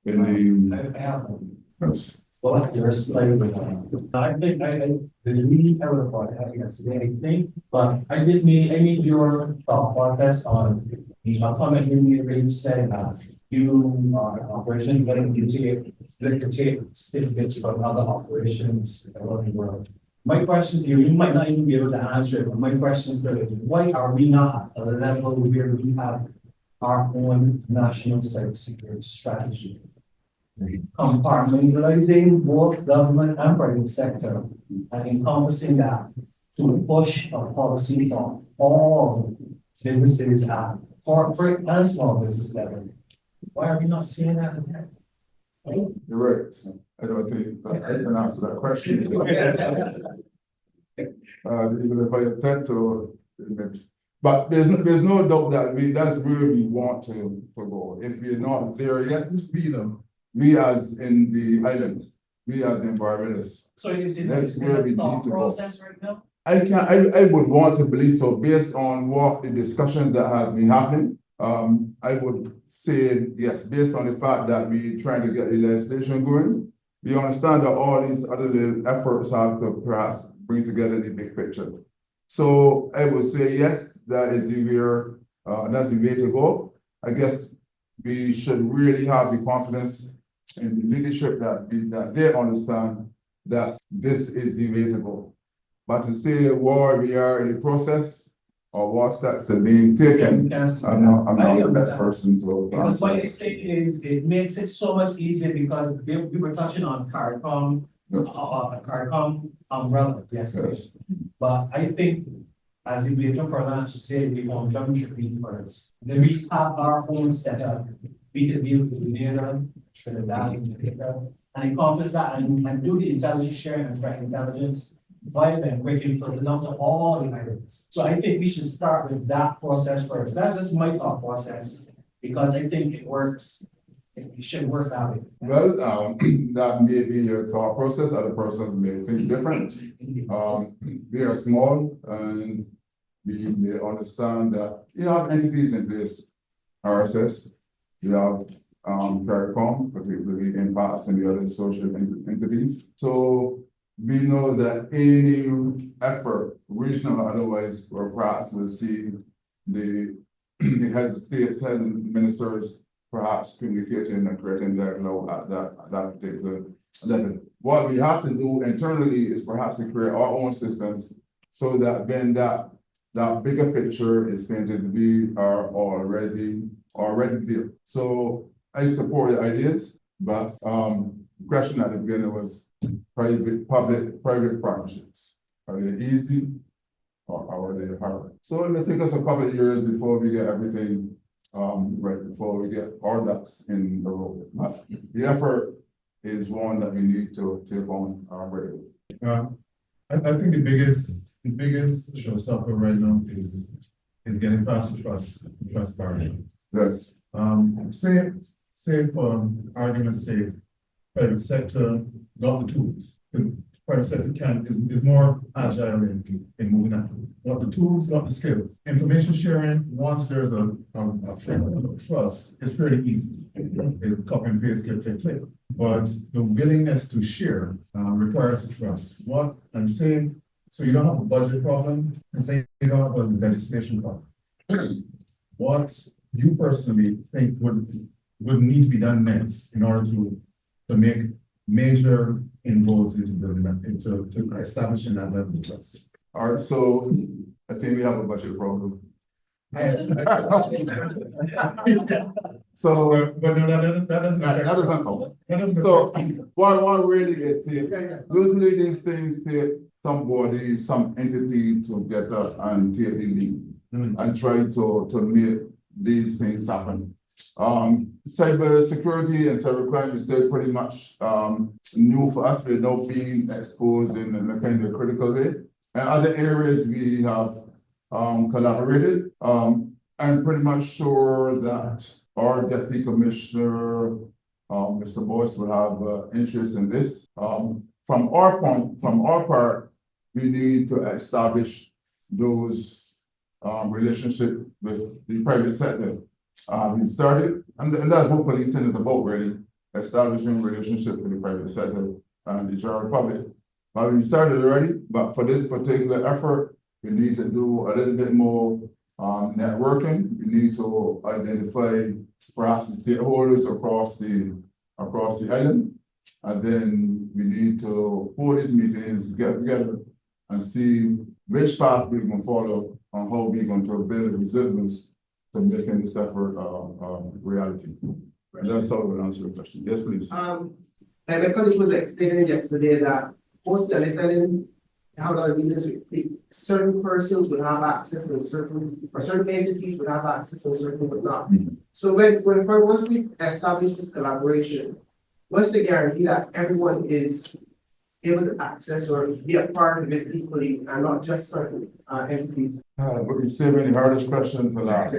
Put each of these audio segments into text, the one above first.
in I have one. the. Well, you're slightly. I think the lead I would have brought it yesterday, I think, but I need your thought process on the comment you made where you said that you are operations getting to snippets from other operations around the world. My question to you, you might not even be able to answer it, but my question is that why are we not at a level where we have our own national cybersecurity strategy? Compartmentalizing both government and private sector and encompassing that to push a policy for all businesses at corporate and small business level. Why are we not seeing that as that? You're right. I don't think that I can answer that question. Even if I attempt to, but there's no doubt that that's where we want to go. If we're not there yet, we as in the islands, we as in Barbados. So is it That's where we need thought to go. process right now? I would want to believe so based on what the discussion that has been happening. I would say yes, based on the fact that we're trying to get the legislation going. We understand that all these other little efforts have to perhaps bring together the big picture. So I would say yes, that's the way to go. I guess we should really have the confidence in the leadership that they understand that this is the way to go. But to say where we are in the process or what steps are being taken, I'm not the best person to Because answer. what they say is it makes it so much easier because we were touching on CARICOM, Yes. CARICOM umbrella yesterday. Yes. But I think as the major financial says, the conjuncture first. Then we have our own setup. We can deal with Grenada, Trinidad, and Jamaica, and encompass that and do the intelligence sharing and threat intelligence via them quickly for the number of all the items. So I think we should start with that process first. That's just my thought process, because I think it works. It should work that way. Well, that may be your thought process. Other persons may think different. We are small and we may understand that you have entities in place. RSS, you have CARICOM, particularly in past and the other social entities. So we know that any effort, regional or otherwise, or perhaps we'll see the heads of states, heads of ministers, perhaps communicating and creating dialogue at that particular level. What we have to do internally is perhaps to create our own systems so that then that bigger picture is painted to be already clear. So I support the ideas, but the question at the beginning was private partnerships. Are they easy or are they hard? So it may take us a couple of years before we get everything right, before we get our ducks in the row. But the effort is one that we need to take on already. I think the biggest showstopper right now is getting past the trust barrier. Yes. Say for argument's sake, private sector got the tools. The private sector is more agile in moving that. Got the tools, got the skills. Information sharing, once there's a framework of trust, it's pretty easy. It's copy and paste, click. But the willingness to share requires trust. What I'm saying, so you don't have a budget problem, and say you don't have a legislation problem. What you personally think would need to be done next in order to make major inroads into building that, into establishing that level of trust? All right, so I think we have a budget problem. So, But no, that doesn't. that doesn't count. That doesn't. So, what really it takes, usually these things take somebody, some entity to get up and take the lead and try to make these things happen. Cybersecurity and cybercrime is still pretty much new for us. We're now being exposed in a kind of critical way. And other areas we have collaborated. I'm pretty much sure that our deputy commissioner, Mr. Boyce, will have interest in this. From our part, we need to establish those relationships with the private sector. We started, and that's what policing is about, really. establishing relationships with the private sector and the general public. We started already, but for this particular effort, we need to do a little bit more networking. We need to identify perhaps the stakeholders across the island. And then we need to hold these meetings, get together and see which path we can follow on how we're going to build resilience to making this effort reality. And that's how we'll answer your question. Yes, please. And my colleague was explaining yesterday that most understanding how the agreements with certain persons would have access and certain entities would have access and certain would not. So once we establish this collaboration, what's the guarantee that everyone is able to access or be a part of it equally and not just certain entities? But you saving the hardest question for last.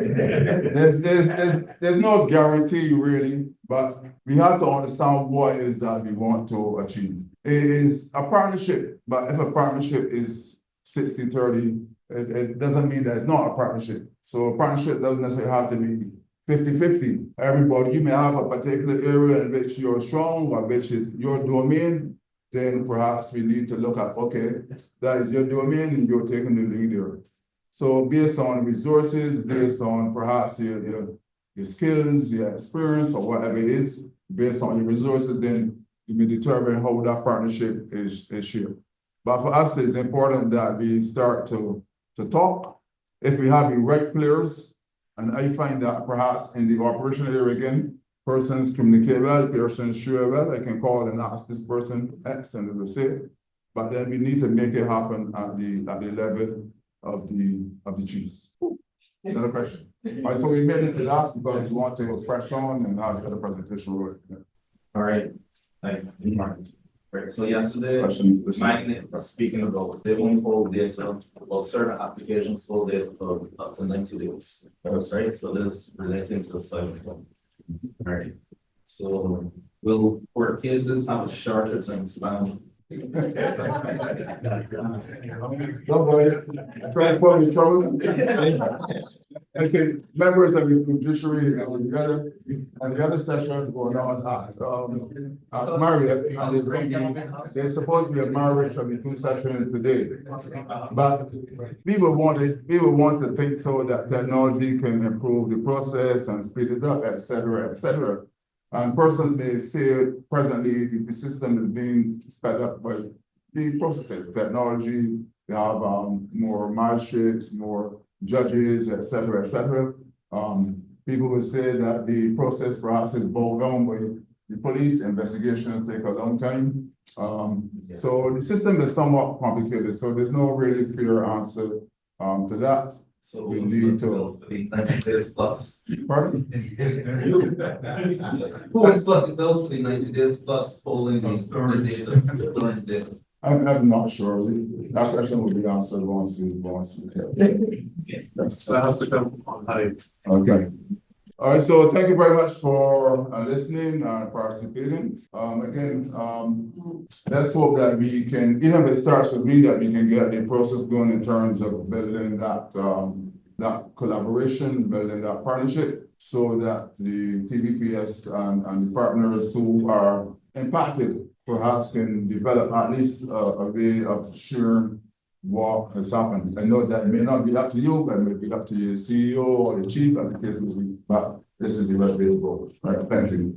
There's no guarantee really, but we have to understand what it is that we want to achieve. It is a partnership, but if a partnership is 60-30, it doesn't mean that it's not a partnership. So a partnership doesn't necessarily have to be 50-50. Everybody, you may have a particular area in which you're strong or which is your domain, then perhaps we need to look at, okay, that is your domain and you're taking the lead there. So based on resources, based on perhaps your skills, your experience, or whatever it is, based on your resources, then you may determine how that partnership is shared. But for us, it's important that we start to talk. If we have the right players, and I find that perhaps in the operational area again, persons communicate well, persons share well, I can call and ask this person X and they will say it. But then we need to make it happen at the level of the chiefs. Another question. All right, so we made this the last because we want to go fresh on and have the presentation. All right, right. So yesterday, Magnet was speaking about they only hold data about certain applications hold data for up to 90 days. Right. So this relating to the cyber. All right. So will court cases have a shorter time span? Don't worry, try to put me in trouble. Okay, members of the judiciary and the other session going on at Marriott, and there's supposed to be a marriage of the two sessions today. But we will want to think so that technology can improve the process and speed it up, etc., etc. And persons may say presently the system is being sped up by the processes, technology. They have more magistrates, more judges, etc., etc. People will say that the process perhaps is bogged down by the police. Investigations take a long time. So the system is somewhat complicated. So there's no really clear answer to that. So we need to 90 days plus. Pardon? Who would flood the bill for the 90 days plus holding the storing data? I'm not sure. That question will be answered once we So I have to come on height. Okay. All right, so thank you very much for listening and participating. Again, let's hope that we can, even if it starts with me, that we can get the process going in terms of building that collaboration, building that partnership, so that the TVPS and the partners who are impacted perhaps can develop at least a way of sharing what has happened. I know that it may not be up to you, but it may be up to your CEO or the chief, as the case may be, but this is the right way to go. All right, thank you.